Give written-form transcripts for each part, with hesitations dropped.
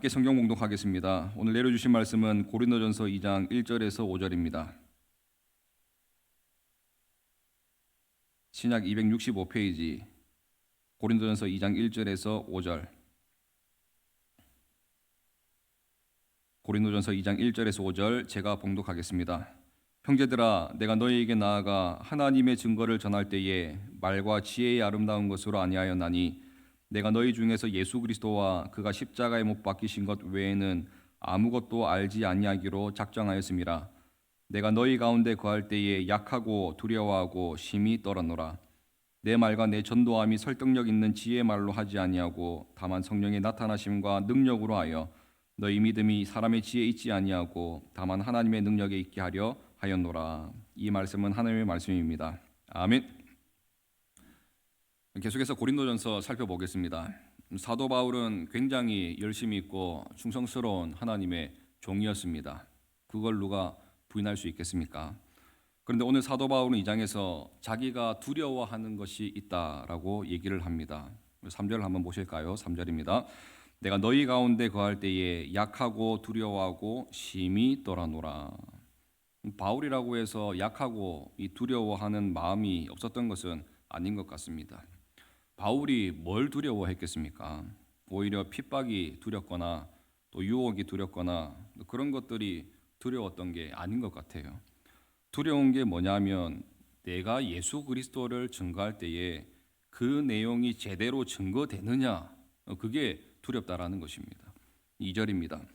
함께 성경 봉독하겠습니다. 오늘 내려주신 말씀은 고린도전서 2장 1절에서 5절입니다. 신약 265페이지 고린도전서 2장 1절에서 5절. 고린도전서 2장 1절에서 5절 제가 봉독하겠습니다. 형제들아, 내가 너희에게 나아가 하나님의 증거를 전할 때에 말과 지혜의 아름다운 것으로 아니하였나니 내가 너희 중에서 예수 그리스도와 그가 십자가에 못 박히신 것 외에는 아무것도 알지 아니하기로 작정하였음이라. 내가 너희 가운데 거할 때에 약하고 두려워하고 심히 떨었노라. 내 말과 내 전도함이 설득력 있는 지혜의 말로 하지 아니하고 다만 성령의 나타나심과 능력으로 하여 너희 믿음이 사람의 지혜에 있지 아니하고 다만 하나님의 능력에 있게 하려 하였노라. 이 말씀은 하나님의 말씀입니다. 아멘. 계속해서 고린도전서 살펴보겠습니다. 사도 바울은 굉장히 열심히 있고 충성스러운 하나님의 종이었습니다. 그걸 누가 부인할 수 있겠습니까? 그런데 오늘 사도 바울은 이 장에서 자기가 두려워하는 것이 있다라고 얘기를 합니다. 3절 한번 보실까요? 3절입니다. 내가 너희 가운데 거할 때에 약하고 두려워하고 심히 떨어노라. 바울이라고 해서 약하고 이 두려워하는 마음이 없었던 것은 아닌 것 같습니다. 바울이 뭘 두려워했겠습니까? 오히려 핍박이 두렵거나 또 유혹이 두렵거나 그런 것들이 두려웠던 게 아닌 것 같아요. 두려운 게 뭐냐면 내가 예수 그리스도를 증거할 때에 그 내용이 제대로 증거되느냐, 그게 두렵다라는 것입니다. 2절입니다.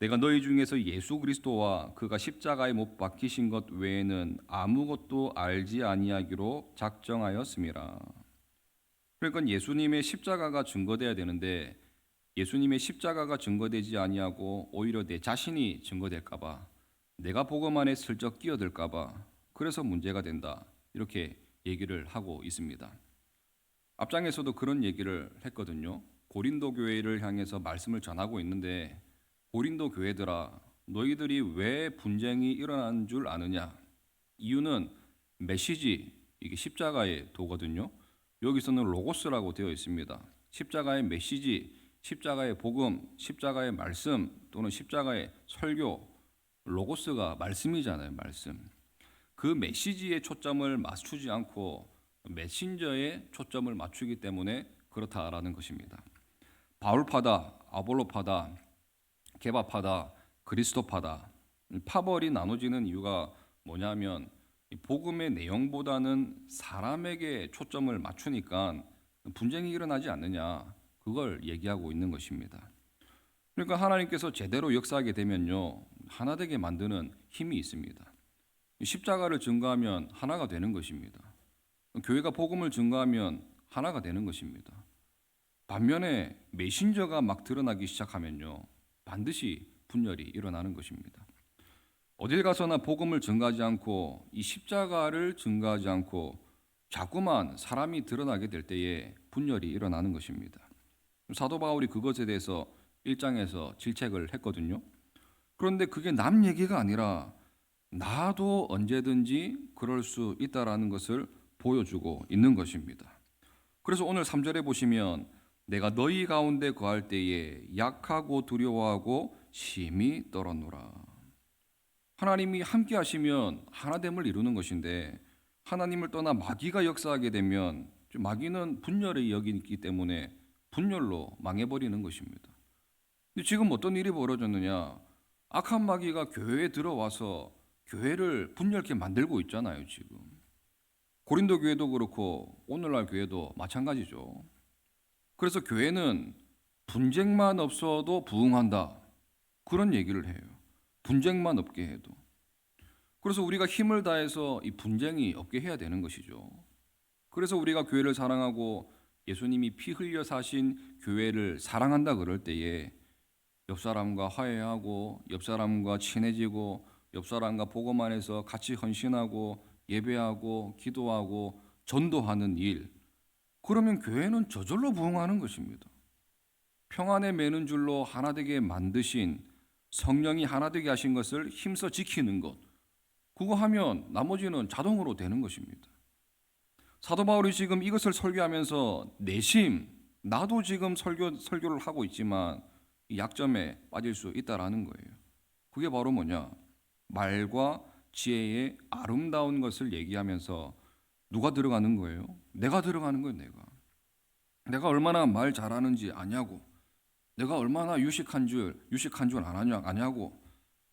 내가 너희 중에서 예수 그리스도와 그가 십자가에 못 박히신 것 외에는 아무것도 알지 아니하기로 작정하였음이라. 그러니까 예수님의 십자가가 증거돼야 되는데 예수님의 십자가가 증거되지 아니하고 오히려 내 자신이 증거될까 봐, 내가 복음 안에 슬쩍 끼어들까 봐, 그래서 문제가 된다, 이렇게 얘기를 하고 있습니다. 앞장에서도 그런 얘기를 했거든요. 고린도 교회를 향해서 말씀을 전하고 있는데 고린도 교회들아, 너희들이 왜 분쟁이 일어난 줄 아느냐? 이유는 메시지, 이게 십자가의 도거든요. 여기서는 로고스라고 되어 있습니다. 십자가의 메시지, 십자가의 복음, 십자가의 말씀 또는 십자가의 설교, 로고스가 말씀이잖아요. 말씀. 그 메시지에 초점을 맞추지 않고 메신저에 초점을 맞추기 때문에 그렇다라는 것입니다. 바울파다, 아볼로파다, 게바파다, 그리스도파다, 파벌이 나눠지는 이유가 뭐냐면 복음의 내용보다는 사람에게 초점을 맞추니까 분쟁이 일어나지 않느냐, 그걸 얘기하고 있는 것입니다. 그러니까 하나님께서 제대로 역사하게 되면요, 하나 되게 만드는 힘이 있습니다. 십자가를 증거하면 하나가 되는 것입니다. 교회가 복음을 증거하면 하나가 되는 것입니다. 반면에 메신저가 막 드러나기 시작하면요, 반드시 분열이 일어나는 것입니다. 어딜 가서나 복음을 증가하지 않고 이 십자가를 증가하지 않고 자꾸만 사람이 드러나게 될 때에 분열이 일어나는 것입니다. 사도 바울이 그것에 대해서 1장에서 질책을 했거든요. 그런데 그게 남 얘기가 아니라 나도 언제든지 그럴 수 있다라는 것을 보여주고 있는 것입니다. 그래서 오늘 3절에 보시면 내가 너희 가운데 거할 때에 약하고 두려워하고 심히 떨었노라. 하나님이 함께 하시면 하나됨을 이루는 것인데 하나님을 떠나 마귀가 역사하게 되면 마귀는 분열의 영이기 때문에 분열로 망해버리는 것입니다. 근데 지금 어떤 일이 벌어졌느냐? 악한 마귀가 교회에 들어와서 교회를 분열케 만들고 있잖아요. 지금 고린도 교회도 그렇고 오늘날 교회도 마찬가지죠. 그래서 교회는 분쟁만 없어도 부흥한다, 그런 얘기를 해요. 분쟁만 없게 해도. 그래서 우리가 힘을 다해서 이 분쟁이 없게 해야 되는 것이죠. 그래서 우리가 교회를 사랑하고 예수님이 피 흘려 사신 교회를 사랑한다 그럴 때에 옆 사람과 화해하고 옆 사람과 친해지고 옆 사람과 복음 안에서 같이 헌신하고 예배하고 기도하고 전도하는 일, 그러면 교회는 저절로 부흥하는 것입니다. 평안에 매는 줄로 하나 되게 만드신 성령이 하나 되게 하신 것을 힘써 지키는 것, 그거 하면 나머지는 자동으로 되는 것입니다. 사도 바울이 지금 이것을 설교하면서 내심 나도 지금 설교를 하고 있지만 이 약점에 빠질 수 있다라는 거예요. 그게 바로 뭐냐? 말과 지혜의 아름다운 것을 얘기하면서 누가 들어가는 거예요? 내가 들어가는 거예요. 내가 얼마나 말 잘하는지 아냐고, 내가 얼마나 유식한 줄 아냐고,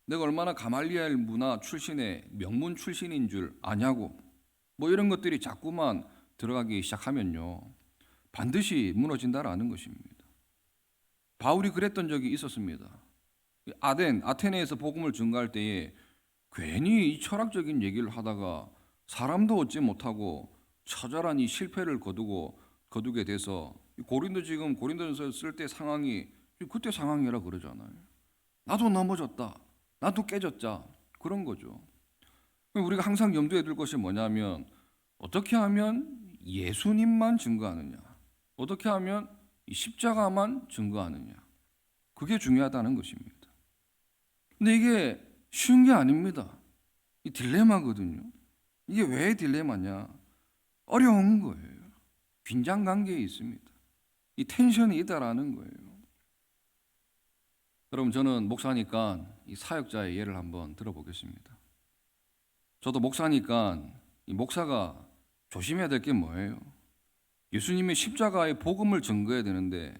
내가 얼마나 가말리엘 문화 출신의 명문 출신인 줄 아냐고, 뭐 이런 것들이 자꾸만 들어가기 시작하면요, 반드시 무너진다라는 것입니다. 바울이 그랬던 적이 있었습니다. 아테네에서 복음을 전가할 때에 괜히 이 철학적인 얘기를 하다가 사람도 얻지 못하고 처절한 이 실패를 거두게 돼서 고린도전서 쓸 때 상황이 그때 상황이라 그러잖아요. 나도 넘어졌다, 나도 깨졌자, 그런 거죠. 우리가 항상 염두에 둘 것이 뭐냐면, 어떻게 하면 예수님만 증거하느냐, 어떻게 하면 이 십자가만 증거하느냐, 그게 중요하다는 것입니다. 근데 이게 쉬운 게 아닙니다. 이 딜레마거든요. 이게 왜 딜레마냐? 어려운 거예요. 긴장 관계에 있습니다. 이 텐션이 있다라는 거예요. 여러분, 저는 목사니까 이 사역자의 예를 한번 들어보겠습니다. 저도 목사니까 이 목사가 조심해야 될 게 뭐예요? 예수님의 십자가의 복음을 증거해야 되는데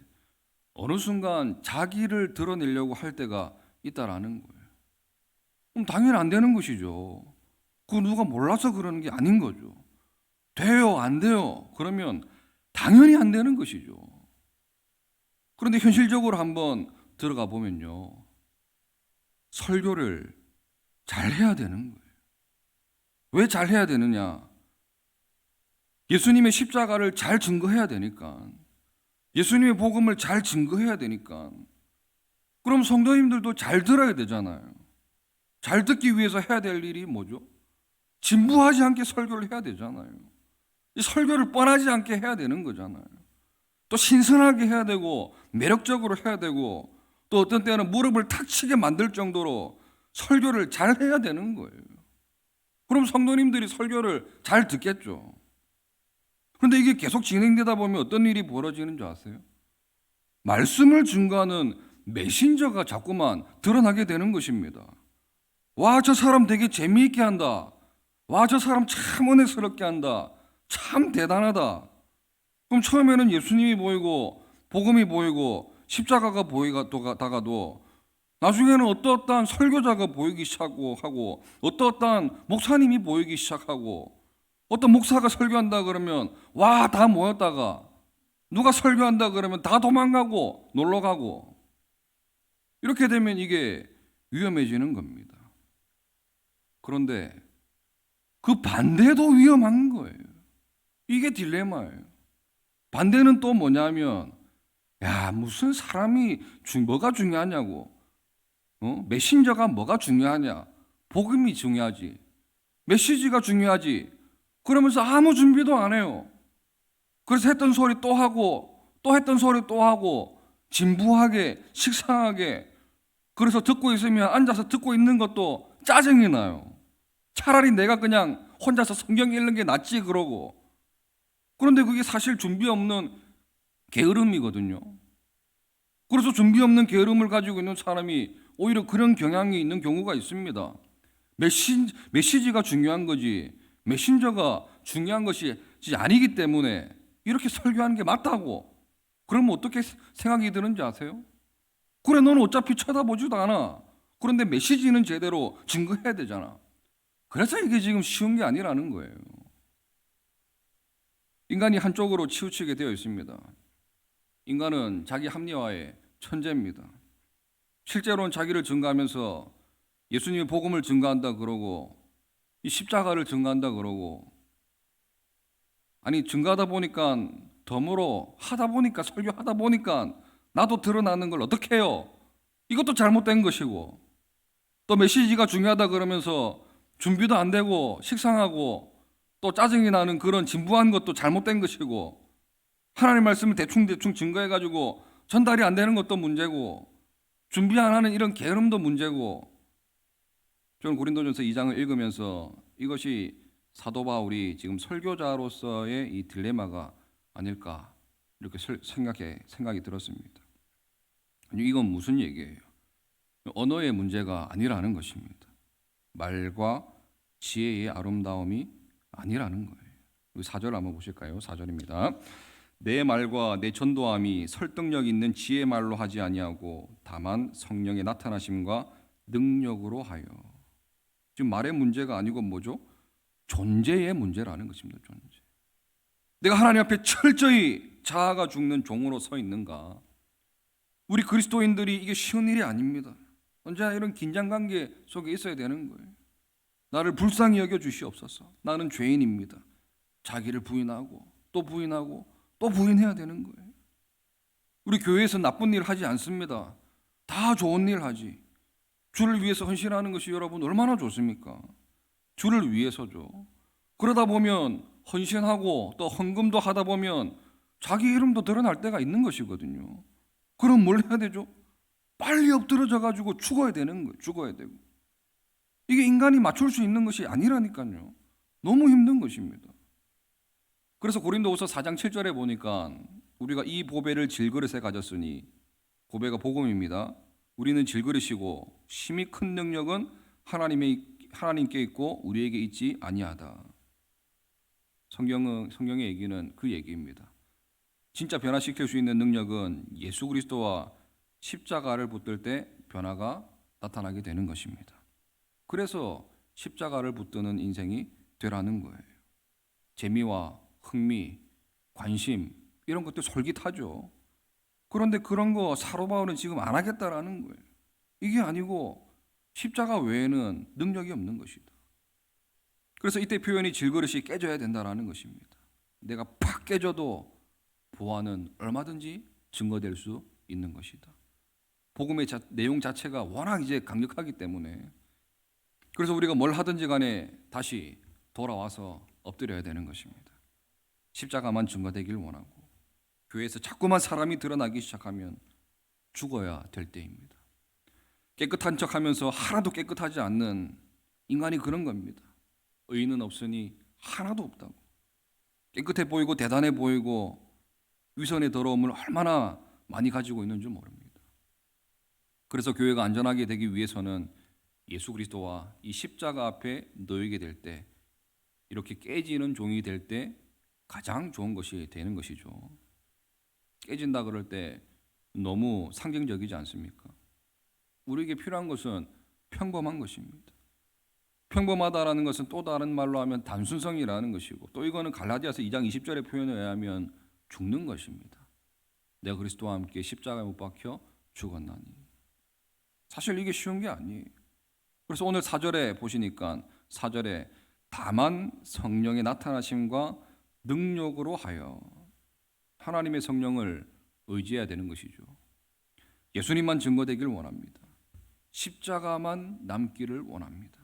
어느 순간 자기를 드러내려고 할 때가 있다라는 거예요. 그럼 당연히 안 되는 것이죠. 그 누가 몰라서 그러는 게 아닌 거죠. 돼요, 안 돼요? 그러면 당연히 안 되는 것이죠. 그런데 현실적으로 한번 들어가 보면요, 설교를 잘 해야 되는 거예요. 왜 잘 해야 되느냐? 예수님의 십자가를 잘 증거해야 되니까, 예수님의 복음을 잘 증거해야 되니까. 그럼 성도님들도 잘 들어야 되잖아요. 잘 듣기 위해서 해야 될 일이 뭐죠? 진부하지 않게 설교를 해야 되잖아요. 이 설교를 뻔하지 않게 해야 되는 거잖아요. 또 신선하게 해야 되고 매력적으로 해야 되고, 또 어떤 때는 무릎을 탁 치게 만들 정도로 설교를 잘 해야 되는 거예요. 그럼 성도님들이 설교를 잘 듣겠죠. 그런데 이게 계속 진행되다 보면 어떤 일이 벌어지는 줄 아세요? 말씀을 증거하는 메신저가 자꾸만 드러나게 되는 것입니다. 와, 저 사람 되게 재미있게 한다. 와, 저 사람 참 은혜스럽게 한다. 참 대단하다. 그럼 처음에는 예수님이 보이고 복음이 보이고 십자가가 보이다가도 나중에는 어떠한 설교자가 보이기 시작하고 어떠한 목사님이 보이기 시작하고, 어떤 목사가 설교한다 그러면 와, 다 모였다가 누가 설교한다 그러면 다 도망가고 놀러가고, 이렇게 되면 이게 위험해지는 겁니다. 그런데 그 반대도 위험한 거예요. 이게 딜레마예요. 반대는 또 뭐냐면, 야, 무슨 사람이 뭐가 중요하냐고, 메신저가 뭐가 중요하냐, 복음이 중요하지, 메시지가 중요하지, 그러면서 아무 준비도 안 해요. 그래서 했던 소리 또 하고 또 했던 소리 또 하고, 진부하게 식상하게, 그래서 듣고 있으면 앉아서 듣고 있는 것도 짜증이 나요. 차라리 내가 그냥 혼자서 성경 읽는 게 낫지 그러고. 그런데 그게 사실 준비 없는 게으름이거든요. 그래서 준비 없는 게으름을 가지고 있는 사람이 오히려 그런 경향이 있는 경우가 있습니다. 메시지가 중요한 거지 메신저가 중요한 것이 아니기 때문에 이렇게 설교하는 게 맞다고. 그러면 어떻게 생각이 드는지 아세요? 그래, 너는 어차피 쳐다보지도 않아. 그런데 메시지는 제대로 증거해야 되잖아. 그래서 이게 지금 쉬운 게 아니라는 거예요. 인간이 한쪽으로 치우치게 되어 있습니다. 인간은 자기 합리화의 천재입니다. 실제로는 자기를 증거하면서 예수님의 복음을 증거한다 그러고 이 십자가를 증거한다 그러고, 아니 증거하다 보니까 덤으로 하다 보니까 설교하다 보니까 나도 드러나는 걸 어떻게 해요? 이것도 잘못된 것이고, 또 메시지가 중요하다 그러면서 준비도 안 되고 식상하고 또 짜증이 나는 그런 진부한 것도 잘못된 것이고, 하나님 말씀을 대충 증거해가지고 전달이 안 되는 것도 문제고, 준비 안 하는 이런 게으름도 문제고. 저는 고린도전서 2장을 읽으면서 이것이 사도 바울이 지금 설교자로서의 이 딜레마가 아닐까 이렇게 생각이 들었습니다. 이건 무슨 얘기예요? 언어의 문제가 아니라는 것입니다. 말과 지혜의 아름다움이 아니라는 거예요. 4절 한번 보실까요? 4절입니다. 내 말과 내 전도함이 설득력 있는 지혜 말로 하지 아니하고 다만 성령의 나타나심과 능력으로 하여. 지금 말의 문제가 아니고 뭐죠? 존재의 문제라는 것입니다. 존재. 내가 하나님 앞에 철저히 자아가 죽는 종으로 서 있는가? 우리 그리스도인들이 이게 쉬운 일이 아닙니다. 언제나 이런 긴장관계 속에 있어야 되는 거예요. 나를 불쌍히 여겨 주시옵소서. 나는 죄인입니다. 자기를 부인하고 또 부인하고 또 부인해야 되는 거예요. 우리 교회에서 나쁜 일 하지 않습니다. 다 좋은 일 하지. 주를 위해서 헌신하는 것이 여러분 얼마나 좋습니까? 주를 위해서죠. 그러다 보면 헌신하고 또 헌금도 하다 보면 자기 이름도 드러날 때가 있는 것이거든요. 그럼 뭘 해야 되죠? 빨리 엎드러져 가지고 죽어야 되는 거예요. 죽어야 되고. 이게 인간이 맞출 수 있는 것이 아니라니까요. 너무 힘든 것입니다. 그래서 고린도후서 4장 7절에 보니까 우리가 이 보배를 질그릇에 가졌으니, 보배가 복음입니다. 우리는 질그릇이고 심히 큰 능력은 하나님께 있고 우리에게 있지 아니하다. 성경의 얘기는 그 얘기입니다. 진짜 변화시킬 수 있는 능력은 예수 그리스도와 십자가를 붙들 때 변화가 나타나게 되는 것입니다. 그래서 십자가를 붙드는 인생이 되라는 거예요. 재미와 흥미, 관심 이런 것들 솔깃하죠. 그런데 그런 거 사도 바울은 지금 안 하겠다라는 거예요. 이게 아니고 십자가 외에는 능력이 없는 것이다. 그래서 이때 표현이 질그릇이 깨져야 된다라는 것입니다. 내가 팍 깨져도 보아는 얼마든지 증거될 수 있는 것이다. 복음의 내용 자체가 워낙 이제 강력하기 때문에, 그래서 우리가 뭘 하든지 간에 다시 돌아와서 엎드려야 되는 것입니다. 십자가만 증거되길 원하고, 교회에서 자꾸만 사람이 드러나기 시작하면 죽어야 될 때입니다. 깨끗한 척하면서 하나도 깨끗하지 않는 인간이 그런 겁니다. 의인은 없으니 하나도 없다고. 깨끗해 보이고 대단해 보이고 위선의 더러움을 얼마나 많이 가지고 있는 줄 모릅니다. 그래서 교회가 안전하게 되기 위해서는 예수 그리스도와 이 십자가 앞에 놓이게 될 때, 이렇게 깨지는 종이 될 때 가장 좋은 것이 되는 것이죠. 깨진다 그럴 때 너무 상징적이지 않습니까? 우리에게 필요한 것은 평범한 것입니다. 평범하다라는 것은 또 다른 말로 하면 단순성이라는 것이고, 또 이거는 갈라디아서 2장 20절의 표현에 의하면 죽는 것입니다. 내가 그리스도와 함께 십자가에 못 박혀 죽었나니. 사실 이게 쉬운 게 아니에요. 그래서 오늘 4절에 보시니까 4절에 다만 성령의 나타나심과 능력으로 하여, 하나님의 성령을 의지해야 되는 것이죠. 예수님만 증거되기를 원합니다. 십자가만 남기를 원합니다.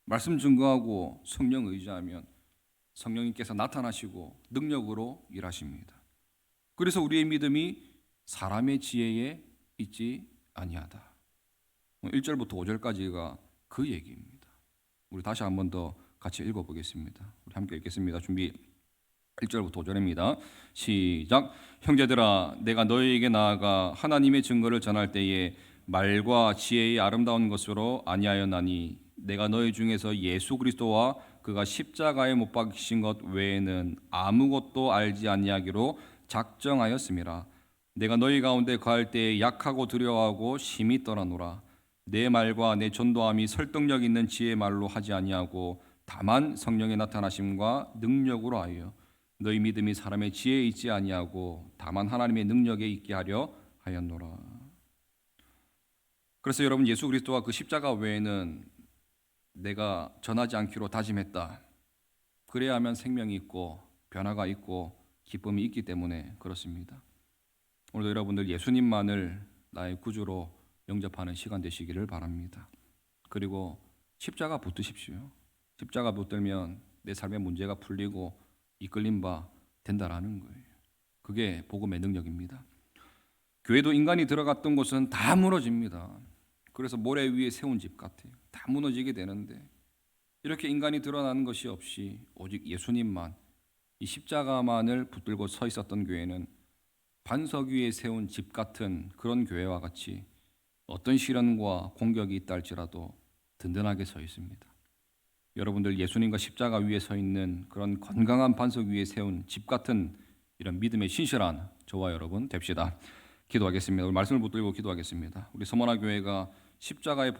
말씀 증거하고 성령 의지하면 성령님께서 나타나시고 능력으로 일하십니다. 그래서 우리의 믿음이 사람의 지혜에 있지 아니하다. 1절부터 5절까지가 그 얘기입니다. 우리 다시 한 번 더 같이 읽어보겠습니다. 우리 함께 읽겠습니다. 준비. 1절부터 5절입니다. 시작. 형제들아, 내가 너희에게 나아가 하나님의 증거를 전할 때에 말과 지혜의 아름다운 것으로 아니하였나니, 내가 너희 중에서 예수 그리스도와 그가 십자가에 못 박히신 것 외에는 아무것도 알지 아니하기로 작정하였음이라. 내가 너희 가운데 거할 때에 약하고 두려워하고 심히 떠나노라. 내 말과 내 전도함이 설득력 있는 지혜의 말로 하지 아니하고 다만 성령의 나타나심과 능력으로 하여, 너희 믿음이 사람의 지혜에 있지 아니하고 다만 하나님의 능력에 있게 하려 하였노라. 그래서 여러분, 예수 그리스도와 그 십자가 외에는 내가 전하지 않기로 다짐했다. 그래야 하면 생명이 있고 변화가 있고 기쁨이 있기 때문에 그렇습니다. 오늘도 여러분들 예수님만을 나의 구주로 영접하는 시간 되시기를 바랍니다. 그리고 십자가 붙드십시오. 십자가 붙들면 내 삶의 문제가 풀리고 이끌림 바 된다라는 거예요. 그게 복음의 능력입니다. 교회도 인간이 들어갔던 곳은 다 무너집니다. 그래서 모래 위에 세운 집 같아요. 다 무너지게 되는데, 이렇게 인간이 드러나는 것이 없이 오직 예수님만, 이 십자가만을 붙들고 서 있었던 교회는 반석 위에 세운 집 같은 그런 교회와 같이 어떤 시련과 공격이 있다 할지라도 든든하게 서 있습니다. 여러분들 예수님과 십자가 위에 서 있는 그런 건강한 반석 위에 세운 집 같은 이런 믿음의 신실한 저와 여러분 됩시다. 기도하겠습니다. 우리 말씀을 붙들고 기도하겠습니다. 우리 서머나 교회가 십자가의